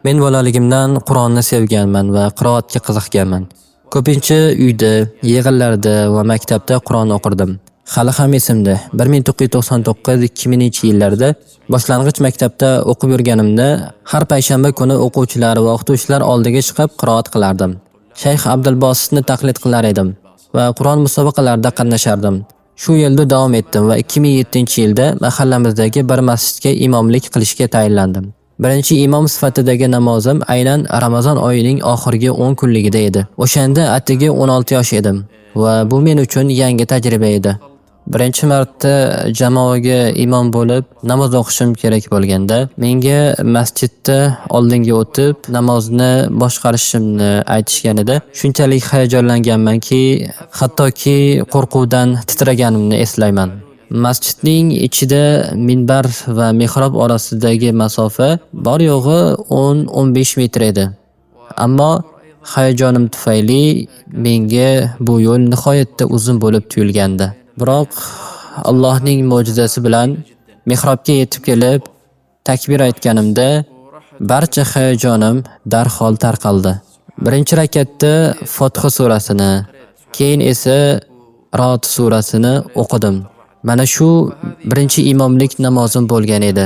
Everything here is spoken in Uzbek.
Men bolaligimdan Qur'onni sevganman va qiroatga qiziqganman. Ko'pincha uyda, yig'inlarda va maktabda Qur'on o'qirdim. Hali ham esimda, 1999-2000-yillarda boshlang'ich maktabda o'qib yurganimda har payshanba kuni o'quvchilar va o'qituvchilar oldiga chiqib qiroat qilardim. Shayx Abdulbositni taqlid qilar edim va Qur'on musobaqalarida qatnashardim. Shu yilda davom etdim va 2007-yilda mahallamizdagi bir masjidga imomlik qilishga tayinlandim. Birinchi imom sifatidagi namozim aynan Ramazon oyining oxirgi 10 kunligida edi. O'shanda atigi 16 yosh edim va bu men uchun yangi tajriba edi. Birinchi marta jamoaga imom bo'lib namoz o'qishim kerak bo'lganda, menga masjidda oldinga o'tib namozni boshqarishimni aytishganida shunchalik hayajonlanganmanki, hattoki qo'rquvdan titraganimni eslayman. Masjidning ichida minbar va mihrob orasidagi masofa bor yo'g'i 10-15 metr edi. Ammo hayajonim tufayli menga bu yo'l nihoyatda uzun bo'lib tuyulgandi. Biroq Allohning mo'jizasi bilan mihrobga yetib kelib takbir aytganimda barcha hayajonim darhol tarqaldi. Birinchi rakatda Fotiha surasini, keyin esa Ra'd surasini o'qidim. Mana shu birinchi imomlik namozim bo'lgan edi.